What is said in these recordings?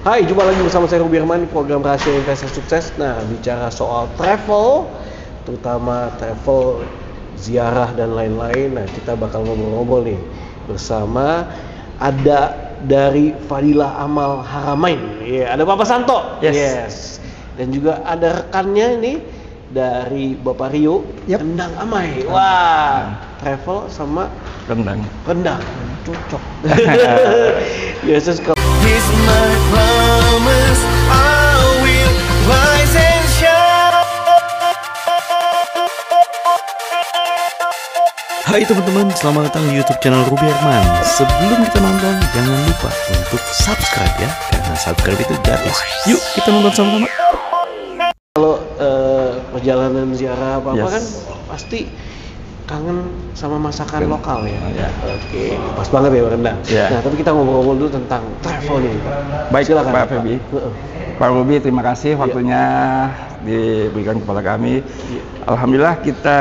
Hai, jumpa lagi bersama saya Ruby Herman di program Rahasia Investor Sukses. Nah, bicara soal travel, terutama travel ziarah dan lain-lain. Nah, kita bakal ngobrol-ngobrol nih bersama ada dari Fadilah Amal Haramain. Ada Bapak Santo. Yes. Dan juga ada rekannya ini dari Bapak Rio, Rendang Amai. Wah, travel sama rendang. Cocok. Biasa sekali. Here's my promise, I will rise and shine. Hai teman-teman, selamat datang di YouTube channel Ruby Herman. Sebelum kita nonton, jangan lupa untuk subscribe ya, karena subscribe itu gratis. Yuk kita nonton sama-sama. Kalau perjalanan ziarah apa-apa kan pasti kangen sama masakan lokal ya. Oke, pas banget ya rendang. Nah, tapi kita ngobrol-ngobrol dulu tentang travel nih. Baik, silakan, Pak Febi. Pak Ruby, terima kasih waktunya diberikan kepada kami. Alhamdulillah kita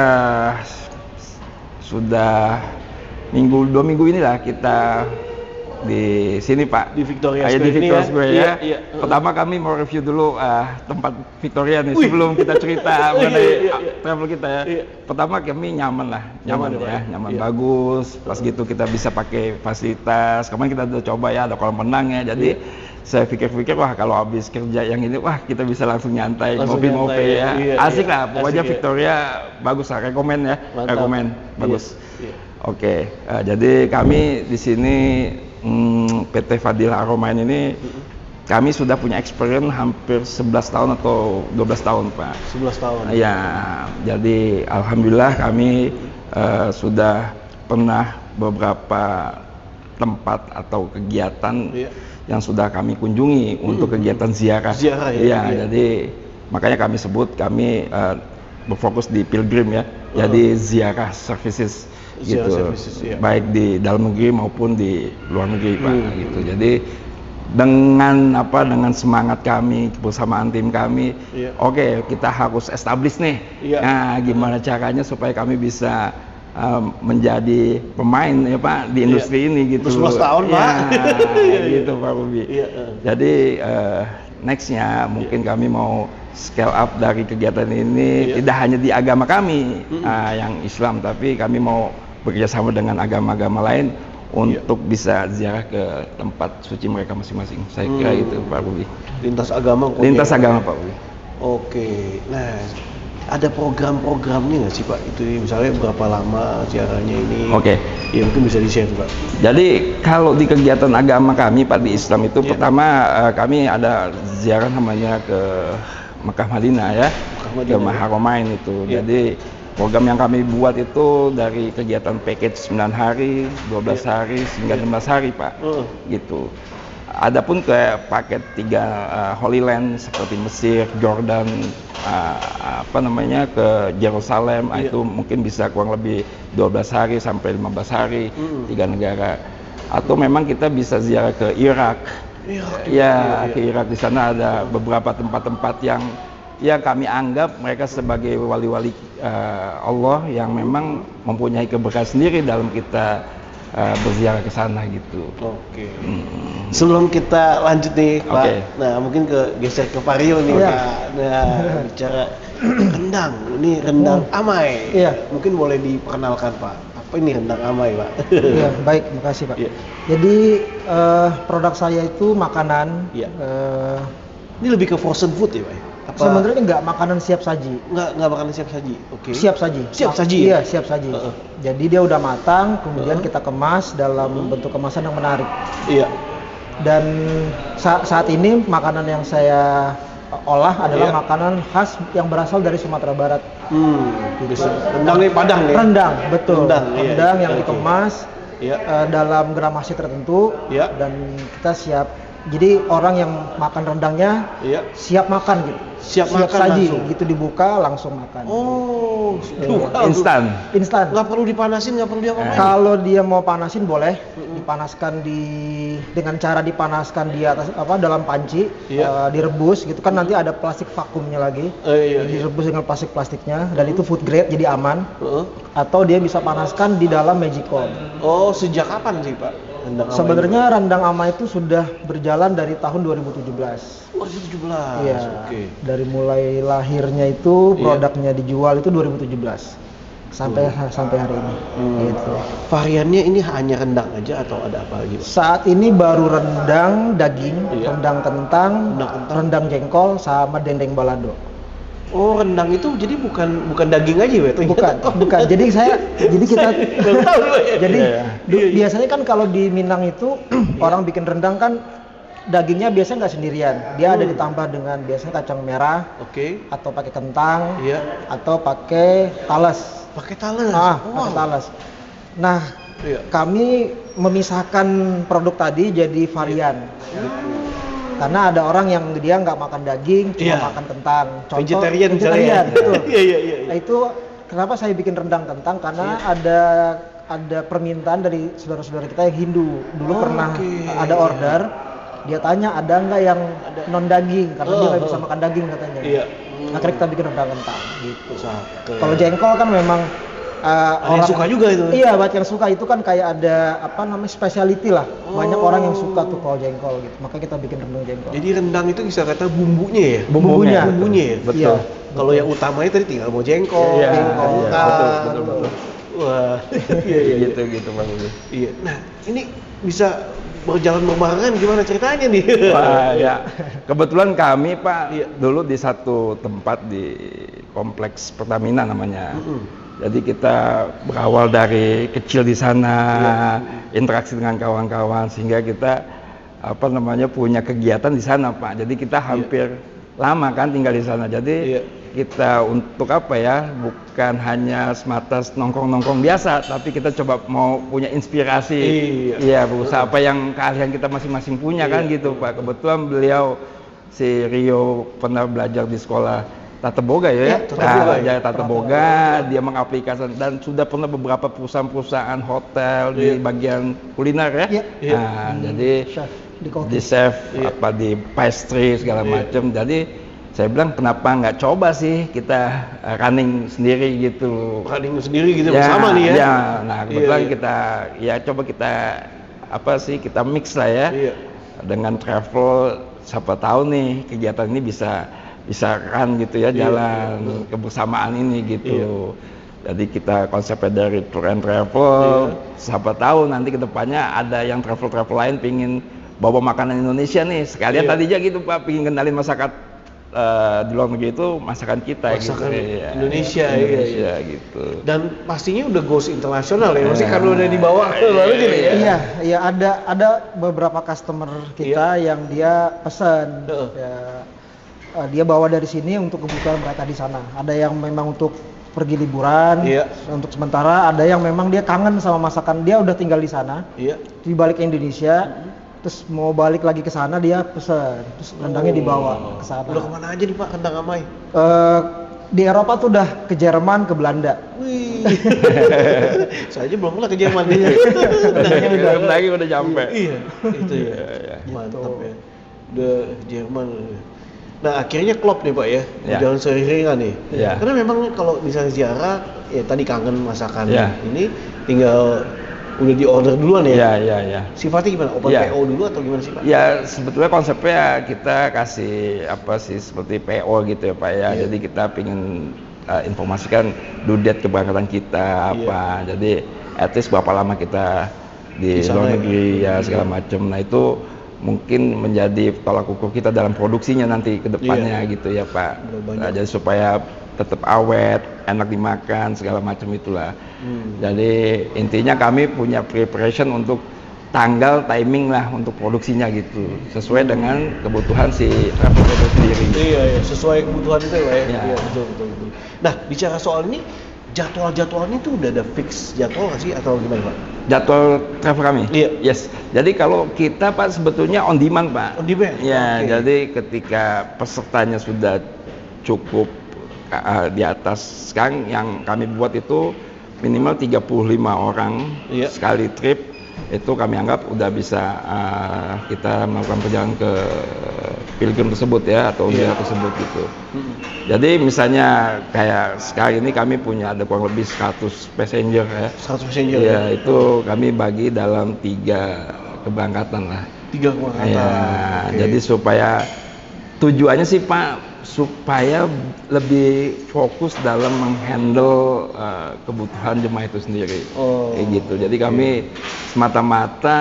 sudah 2 minggu inilah kita di sini Pak, di Victoria Square, di Victoria Square ya. Pertama kami mau review dulu tempat Victoria nih. Sebelum kita cerita mengenai travel kita ya. Pertama kami nyaman bagus. Plus gitu kita bisa pakai fasilitas. Kemarin kita udah coba ya, ada kolam renang ya. Jadi saya pikir-pikir wah kalau habis kerja yang ini wah kita bisa langsung nyantai, ngopi-ngopi ya. Asik lah, pokoknya Victoria bagus lah, rekomen ya. Rekomen, bagus. Oke, jadi kami di sini PT Fadilah Haramain ini kami sudah punya experience hampir 11 tahun atau 12 tahun Pak. 11 tahun. Ya, jadi alhamdulillah kami sudah pernah beberapa tempat atau kegiatan yang sudah kami kunjungi untuk kegiatan ziarah. Jadi makanya kami sebut kami berfokus di pilgrim ya. Jadi ziarah services gitu, baik di dalam negeri maupun di luar negeri Pak gitu. Jadi dengan semangat kami, kebersamaan tim kami, oke, kita harus establish nih. Nah, gimana caranya supaya kami bisa menjadi pemain ya Pak di industri ini gitu. 11 tahun Pak. Gitu Pak Ruby. Jadi nextnya mungkin kami mau scale up dari kegiatan ini tidak hanya di agama kami yang Islam, tapi kami mau bekerja sama dengan agama-agama lain untuk bisa ziarah ke tempat suci mereka masing-masing. Saya kira itu Pak Ruby. Lintas agama. Lintas agama Pak Ruby. Oke. Nah, ada program-programnya nggak sih Pak? Itu misalnya berapa lama ziarahnya ini? Oke. Ya mungkin bisa di-share Pak. Jadi kalau di kegiatan agama kami Pak di Islam itu pertama kami ada ziarah namanya ke Mekah Madinah ya, ke Haramain itu. Jadi program yang kami buat itu dari kegiatan package 9 hari, 12 hari, hingga 16 hari Pak, gitu. Adapun ke paket 3 Holy Land seperti Mesir, Jordan, ke Yerusalem, itu mungkin bisa kurang lebih 12 hari sampai 15 hari, 3 negara. Atau memang kita bisa ziarah ke Irak. Ke Irak. Di sana ada beberapa tempat-tempat yang kami anggap mereka sebagai wali-wali Allah yang memang mempunyai keberkahan sendiri dalam kita berziarah ke sana gitu. Oke. Sebelum kita lanjut nih Pak, nah mungkin geser ke Pak Rio nih Pak. Nah, bicara rendang, ini rendang Amai. Mungkin boleh diperkenalkan Pak. Apa ini rendang Amai Pak? Iya, baik, makasih Pak. Jadi produk saya itu makanan. Ini lebih ke frozen food ya Pak? Sebenarnya nggak makanan siap saji. Nggak makanan siap saji. Oke. Siap saji. Siap saji. Iya, siap saji. Jadi dia udah matang, kemudian kita kemas dalam bentuk kemasan yang menarik. Iya. Dan saat ini makanan yang saya olah adalah makanan khas yang berasal dari Sumatera Barat. Rendang nih Padang nih. Rendang, betul. Rendang yang dikemas dalam gramasi tertentu dan kita siap. Jadi orang yang makan rendangnya siap makan gitu. Siap saji langsung. Gitu dibuka langsung makan. Instan. Nggak perlu dipanasin, nggak perlu diapa-apain. Kalau dia mau panasin boleh dipanaskan dengan cara dipanaskan di atas dalam panci, direbus gitu kan, nanti ada plastik vakumnya lagi. Direbus dengan plastiknya dan itu food grade jadi aman. Atau dia bisa panaskan di dalam Magicom. Sejak kapan sih Pak? Rendang Ama sebenarnya rendang Ama itu sudah berjalan dari tahun 2017. Oh, 2017. Iya. Oke. Dari mulai lahirnya itu produknya dijual itu 2017 sampai hari ini. Gitu. Variannya ini hanya rendang aja atau ada apa lagi, Pak? Saat ini baru rendang daging, Iya. rendang kentang, Rendang kentang. rendang jengkol sama dendeng balado. Oh, rendang itu jadi bukan daging aja ya? Bukan. Jadi kita Baru tahu, Pak, ya? jadi Iya. biasanya kan kalau di Minang itu orang bikin rendang kan dagingnya biasanya nggak sendirian. Dia ada ditambah dengan biasanya kacang merah Oke. atau pakai kentang Iya. atau pakai talas. Pakai talas. Pakai talas. Nah, Iya. kami memisahkan produk tadi jadi varian. Gitu. Karena ada orang yang dia nggak makan daging, cuma Iya. makan kentang. Vegetarian misalnya. betul. Iya. Nah, itu kenapa saya bikin rendang kentang? Karena ada permintaan dari saudara-saudara kita yang Hindu. Dulu pernah ada order, dia tanya ada nggak yang non daging karena dia nggak bisa makan daging katanya. Iya. Akhirnya kita bikin rendang kentang gitu. Cakep. Kalau jengkol kan memang Ada yang suka juga itu. Iya, banyak yang suka. Itu kan kayak ada apa namanya specialty lah. Banyak orang yang suka tuh kalau jengkol gitu. Makanya kita bikin rendang jengkol. Jadi rendang itu bisa kata bumbunya ya? Bumbunya. Bumbunya ya? Betul. Iya. Kalau yang utamanya tadi tinggal mau jengkol, Iya, jengkol, iya, kentang. betul. Wah, iya. gitu Bang Budi. Iya. Nah, ini bisa berjalan berbarengan gimana ceritanya nih? Wah, ya. Kebetulan kami Pak Iya. dulu di satu tempat di kompleks Pertamina namanya. Jadi kita berawal dari kecil di sana, interaksi dengan kawan-kawan sehingga kita punya kegiatan di sana Pak. Jadi kita hampir lama kan tinggal di sana. Jadi kita untuk bukan hanya semata nongkrong-nongkrong biasa, tapi kita coba mau punya inspirasi. Iya, berusaha apa yang keahlian kita masing-masing punya kan gitu Pak. Kebetulan beliau si Rio pernah belajar di sekolah Tata Boga Tata Boga, dia mengaplikasikan dan sudah pernah beberapa perusahaan-perusahaan hotel di bagian kuliner ya. Nah, jadi Chef di chef di pastry segala macam. Jadi saya bilang kenapa nggak coba sih kita running sendiri gitu. Running sendiri gitu bersama nih ya. Ya, nah kebetulan kita kita mix lah ya. Dengan travel, siapa tahu nih kegiatan ini bisa kan gitu ya, jalan kebersamaan ini gitu. Jadi kita konsepnya dari tour and travel, siapa tahu nanti kedepannya ada yang travel lain pingin bawa makanan Indonesia nih, sekalian tadinya gitu Pak, pingin kenalin masyarakat di luar negeri itu masakan kita Masakan gitu. Indonesia, Indonesia gitu. Dan pastinya udah goes internasional ya, masih karena udah dibawa ke luar negeri ya. Iya, ada beberapa customer kita yang dia pesan. Dia bawa dari sini untuk kebutuhan mereka di sana. Ada yang memang untuk pergi liburan, untuk sementara. Ada yang memang dia kangen sama masakan. Dia udah tinggal di sana, di balik ke Indonesia, terus mau balik lagi ke sana dia pesan, terus rendangnya dibawa ke sana. Udah kemana aja nih Pak rendang Amai? Di Eropa tuh udah ke Jerman, ke Belanda. Wih, saya aja belum pernah ke Jerman. Lagi udah nyampe. Iya, itu ya. Mantap ya. Udah Jerman. Nah akhirnya klop nih Pak ya, jalan sering-seringan nih. Karena memang kalau misalnya ziarah, ya tadi kangen masakan ini, tinggal udah di order duluan ya. Iya. Sifatnya gimana? Open PO dulu atau gimana sih Pak? Ya sebetulnya konsepnya kita kasih seperti PO gitu ya Pak ya. Jadi kita pingin informasikan due date keberangkatan kita apa. Jadi at least berapa lama kita di luar negeri ya segala macam. Nah itu mungkin menjadi tolak ukur kita dalam produksinya nanti ke depannya gitu ya Pak. Nah, jadi supaya tetap awet, enak dimakan segala macam itulah. Jadi intinya kami punya preparation untuk tanggal timing lah untuk produksinya gitu, sesuai dengan kebutuhan si travel itu sendiri. Iya, sesuai kebutuhan itu ya. Iya, betul. Nah, bicara soal ini, jadwalnya tuh udah ada fix jadwal nggak sih atau gimana Pak? Jadwal travel kami? Iya. Yes. Jadi kalau kita Pak sebetulnya on demand Pak. On demand? Ya, jadi ketika pesertanya sudah cukup di atas, sekarang yang kami buat itu minimal 35 orang sekali trip, itu kami anggap udah bisa kita melakukan perjalanan ke pilgrim tersebut ya, atau wilayah tersebut gitu. Jadi misalnya kayak sekarang ini kami punya ada kurang lebih 100 passenger ya. 100 passenger ya, itu kami bagi dalam 3 keberangkatan lah. 3 keberangkatan. Ya, jadi supaya tujuannya sih Pak, supaya lebih fokus dalam menghandle kebutuhan jemaah itu sendiri. Kayak gitu. Jadi kami semata-mata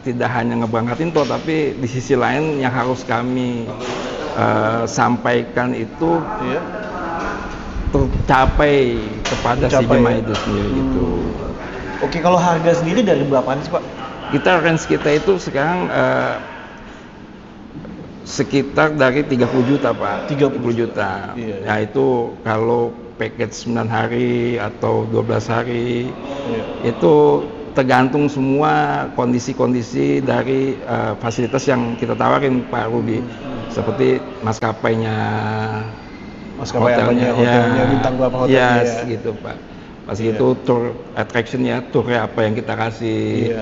tidak hanya ngeberangkatin toh, tapi di sisi lain yang harus kami sampaikan itu tercapai kepada si jemaah itu sendiri gitu. Oke, kalau harga sendiri dari berapaan sih Pak? Kita range kita itu sekarang sekitar dari 30 juta Pak. 30 juta. Iya. Nah itu kalau package 9 hari atau 12 hari itu tergantung semua kondisi-kondisi dari fasilitas yang kita tawarin Pak Ruby. Seperti maskapainya, hotelnya, bintang berapa hotelnya gitu Pak. Pas gitu tour attraction-nya, tournya apa yang kita kasih.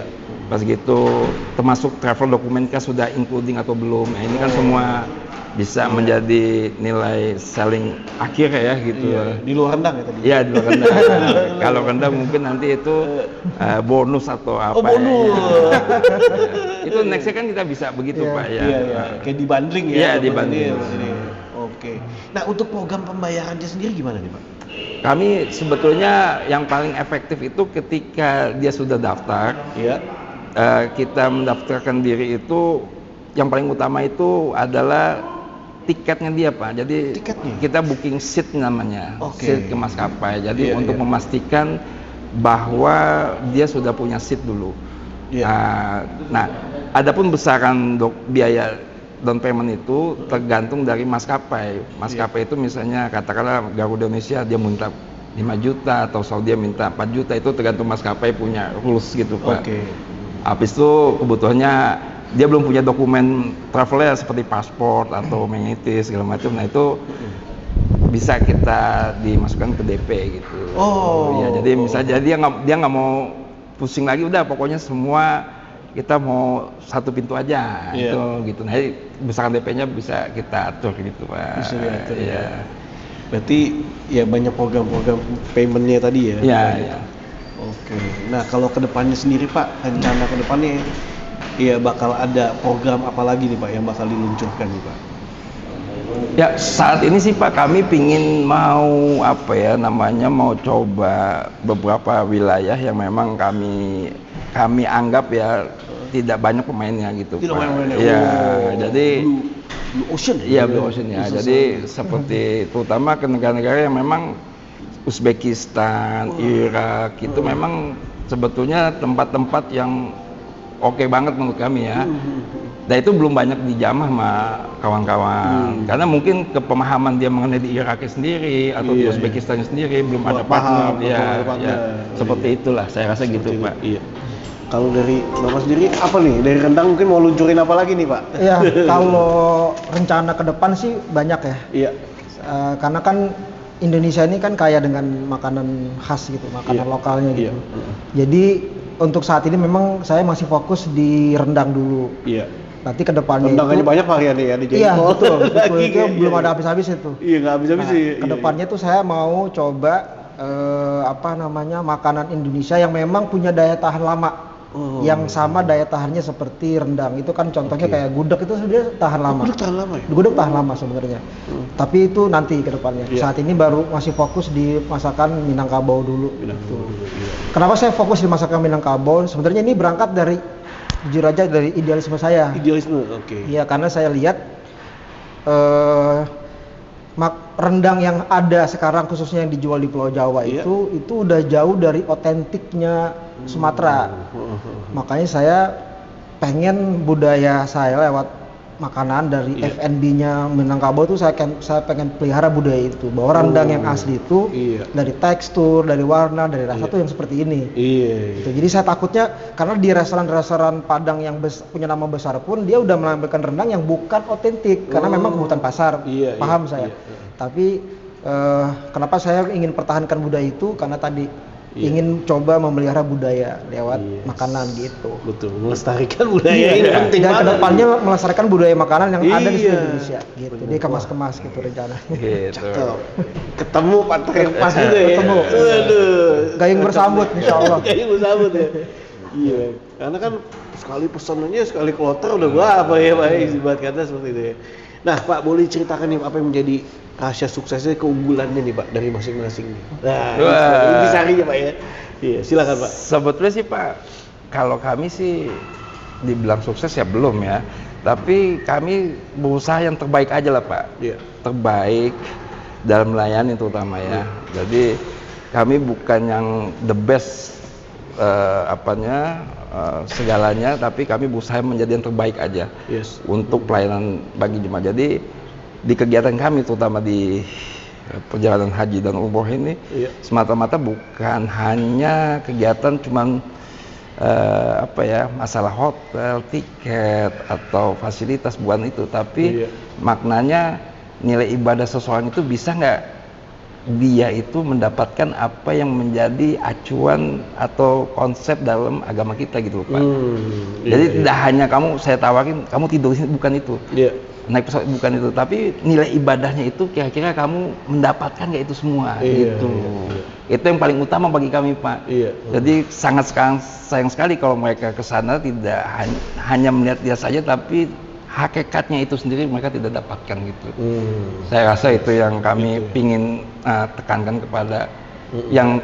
Pas gitu termasuk travel dokumennya sudah including atau belum. Nah, ini kan semua bisa menjadi nilai selling akhir ya gitu. Di luar rendang ya tadi? Iya, di luar rendang. Kalau rendang mungkin nanti itu bonus atau apa. Oh, bonus. Itu nextnya kan kita bisa begitu Pak ya. Iya. Kayak dibundling ya. Iya, dibundling. Oke. Nah, untuk program pembayarannya sendiri gimana nih Pak? Kami sebetulnya yang paling efektif itu ketika dia sudah daftar. Kita mendaftarkan diri itu yang paling utama itu adalah tiketnya dia Pak. Jadi kita booking seat namanya, seat ke maskapai. Jadi untuk memastikan bahwa dia sudah punya seat dulu. Nah, adapun besaran biaya down payment itu tergantung dari maskapai. Maskapai itu misalnya katakanlah Garuda Indonesia dia minta 5 juta atau Saudi minta 4 juta, itu tergantung maskapai punya rules gitu Pak. Habis itu kebutuhannya dia belum punya dokumen travelnya seperti paspor atau amenities segala macam. Nah itu bisa kita dimasukkan ke DP gitu. Jadi misalnya dia nggak mau pusing lagi, udah pokoknya semua kita mau satu pintu aja gitu. Nah besaran DP-nya bisa kita atur gitu Pak. Bisa diatur ya. Berarti ya banyak program-program payment-nya tadi ya. Iya. Oke. Nah kalau kedepannya sendiri Pak, rencana kedepannya ya bakal ada program apa lagi nih Pak yang bakal diluncurkan nih Pak? Ya saat ini sih Pak kami pingin mau mau coba beberapa wilayah yang memang kami anggap ya tidak banyak pemainnya gitu Pak. Iya, jadi Blue Ocean. Iya, Blue Ocean ya. Jadi seperti terutama ke negara-negara yang memang Uzbekistan, Irak itu memang sebetulnya tempat-tempat yang oke banget menurut kami ya. Dan itu belum banyak dijamah sama kawan-kawan. Karena mungkin kepemahaman dia mengenai di Irak sendiri atau di Uzbekistan sendiri belum ada partner. Seperti itulah saya rasa gitu Pak. Iya. Kalau dari Bapak sendiri apa nih? Dari rendang mungkin mau luncurin apa lagi nih Pak? Iya, kalau rencana ke depan sih banyak ya. Iya. Karena kan Indonesia ini kan kaya dengan makanan khas gitu, makanan lokalnya gitu. Jadi untuk saat ini memang saya masih fokus di rendang dulu. Iya. Nanti kedepannya rendangnya banyak variannya ya di Jengkol. Iya betul. Itu belum ada habis-habis itu. Iya nggak habis-habis sih. Kedepannya tuh saya mau coba makanan Indonesia yang memang punya daya tahan lama. Yang sama daya tahannya seperti rendang. Itu kan contohnya kayak gudeg itu sebenarnya tahan lama. Gudeg tahan lama ya? Gudeg tahan lama sebenarnya. Tapi itu nanti ke depannya. Saat ini baru masih fokus di masakan Minangkabau dulu. Kenapa saya fokus di masakan Minangkabau? Sebenarnya ini berangkat dari jujur aja dari idealisme saya. Idealisme, Iya, karena saya lihat rendang yang ada sekarang khususnya yang dijual di Pulau Jawa itu udah jauh dari otentiknya Sumatera. Makanya saya pengen budaya saya lewat makanan dari F&B-nya Minangkabau tuh saya pengen pelihara budaya itu, bahwa rendang yang asli itu dari tekstur, dari warna, dari rasa tuh yang seperti ini. Gitu. Jadi saya takutnya karena di restoran-restoran Padang yang punya nama besar pun dia udah menampilkan rendang yang bukan otentik karena memang kebutuhan pasar. Paham saya. Tapi kenapa saya ingin pertahankan budaya itu karena tadi ingin coba memelihara budaya lewat makanan gitu. Betul, melestarikan budaya ini penting dan banget. kedepannya melestarikan budaya makanan yang ada di seluruh Indonesia gitu. Dia kemas-kemas gitu rencana. Cakep. Ketemu partner yang pas juga ya. Ketemu. Waduh. Gayung bersambut insyaallah. Gayung bersambut ya. Iya, karena kan sekali pesanannya sekali kloter udah berapa ya Pak, ibarat kata seperti itu ya. Nah Pak, boleh ceritakan nih apa yang menjadi rahasia suksesnya, keunggulannya nih Pak dari masing-masing nih. Nah, intisarinya Pak ya. Iya, silakan Pak. Sebetulnya sih Pak, kalau kami sih dibilang sukses ya belum ya. Tapi kami berusaha yang terbaik aja lah Pak. Iya. Terbaik dalam melayani terutama ya. Jadi kami bukan yang the best segalanya, tapi kami berusaha menjadi yang terbaik aja untuk pelayanan bagi jemaat. Jadi di kegiatan kami terutama di perjalanan haji dan umroh ini semata-mata bukan hanya kegiatan cuman masalah hotel, tiket atau fasilitas, bukan itu, tapi maknanya nilai ibadah seseorang itu bisa nggak dia itu mendapatkan apa yang menjadi acuan atau konsep dalam agama kita gitu Pak. Jadi tidak hanya saya tawarin kamu tidur sini, bukan itu. Naik pesawat bukan itu, tapi nilai ibadahnya itu kira-kira kamu mendapatkan nggak itu semua gitu. Itu yang paling utama bagi kami Pak. Jadi sangat sayang sekali kalau mereka ke sana tidak hanya melihat dia saja, tapi hakikatnya itu sendiri mereka tidak dapatkan gitu. Saya rasa itu yang kami pingin tekankan kepada yang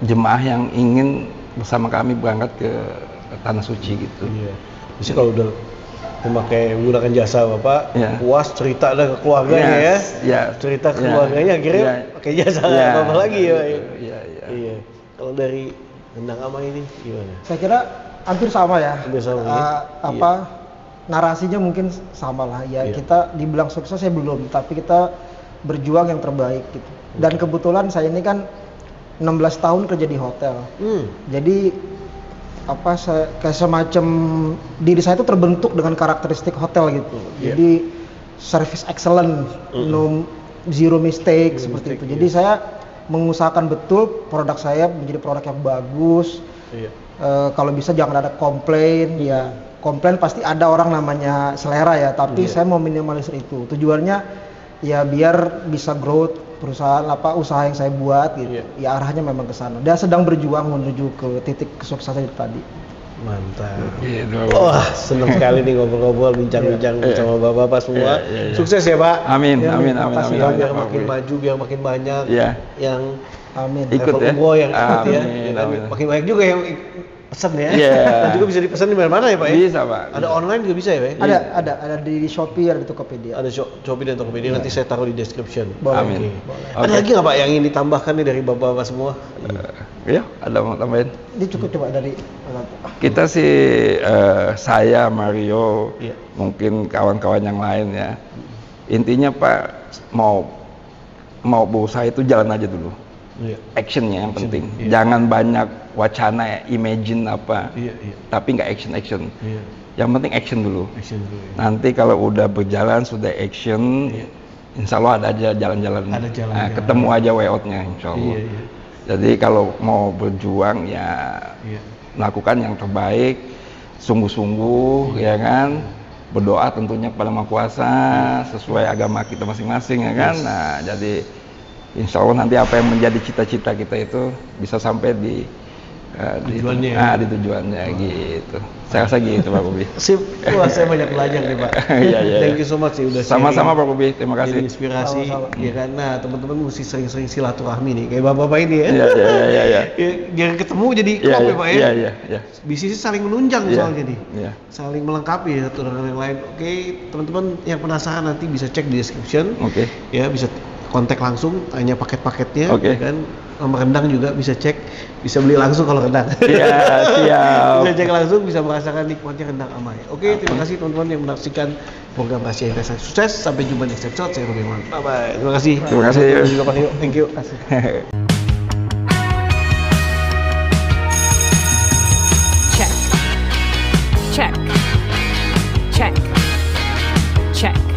jemaah yang ingin bersama kami berangkat ke tanah suci gitu. Jadi kalau udah menggunakan jasa Bapak, puas cerita ada ke keluarganya cerita ke keluarganya akhirnya pakai jasa apa lagi ya. Iya. Kalau dari Endang Ama ini gimana? Saya kira hampir sama ya. Hampir sama. Narasinya mungkin sama lah ya. Kita dibilang sukses ya belum, tapi kita berjuang yang terbaik gitu. Dan kebetulan saya ini kan 16 tahun kerja di hotel. Jadi kayak semacam diri saya itu terbentuk dengan karakteristik hotel gitu. Jadi service excellent, zero mistake seperti itu. Jadi saya mengusahakan betul produk saya menjadi produk yang bagus. Kalau bisa jangan ada komplain ya. Komplain pasti ada, orang namanya selera ya, tapi saya mau minimalisir itu. Tujuannya ya biar bisa growth perusahaan usaha yang saya buat gitu. Ya arahnya memang ke sana. Dan sedang berjuang menuju ke titik kesuksesan itu tadi. Mantap. Wah, senang sekali nih ngobrol-ngobrol, bincang-bincang sama Bapak-bapak semua. Sukses ya Pak. Amin. Amin. Biar makin maju, biar makin banyak yang ikut ya. Yang ikut ya. Makin banyak juga yang pesan ya. Dan juga bisa dipesan di mana-mana ya Pak ya? Bisa Pak. Ada online juga bisa ya Pak? Ada di Shopee, ada di Tokopedia. Ada Shopee dan Tokopedia, nanti saya taruh di description. Amin. Ada lagi nggak Pak yang ingin ditambahkan nih dari Bapak-Bapak semua? Ada mau tambahin? Ini cukup coba dari kita sih saya, Mario, mungkin kawan-kawan yang lain ya. Intinya Pak, mau berusaha itu jalan aja dulu. Actionnya yang penting. Jangan banyak wacana, imagine apa, tapi nggak action. Yang penting action dulu. Nanti kalau udah berjalan, sudah action, insya Allah ada aja jalan-jalan. Ketemu aja way out-nya insya Allah. Jadi kalau mau berjuang ya melakukan yang terbaik, sungguh-sungguh ya kan. Berdoa tentunya kepada Maha Kuasa sesuai agama kita masing-masing ya kan. Nah, jadi insya Allah nanti apa yang menjadi cita-cita kita itu bisa sampai di tujuannya gitu. Saya rasa gitu Pak Bobi. Sip. Wah, saya banyak belajar nih Pak. Thank you so much sih udah sama-sama Pak Bobi. Terima kasih. Inspirasi. Ya kan. Nah, teman-teman mesti sering-sering silaturahmi nih kayak Bapak-bapak ini ya. Iya. Jangan ketemu jadi klop ya Pak ya. Iya. Bisnisnya saling menunjang soalnya nih. Saling melengkapi satu dengan yang lain. Oke, teman-teman yang penasaran nanti bisa cek di description. Ya, bisa kontak langsung, tanya paket-paketnya, ya kan. Nomor rendang juga bisa cek, bisa beli langsung kalau rendang. Iya, siap. Bisa cek langsung, bisa merasakan nikmatnya rendang Ama ya. Oke, terima kasih teman-teman yang menyaksikan program Rahasia Investasi Sukses. Sampai jumpa di next episode. Saya Ruby Irman. Bye-bye. Terima kasih. Terima kasih. Juga Pak Rio. Thank you. Check.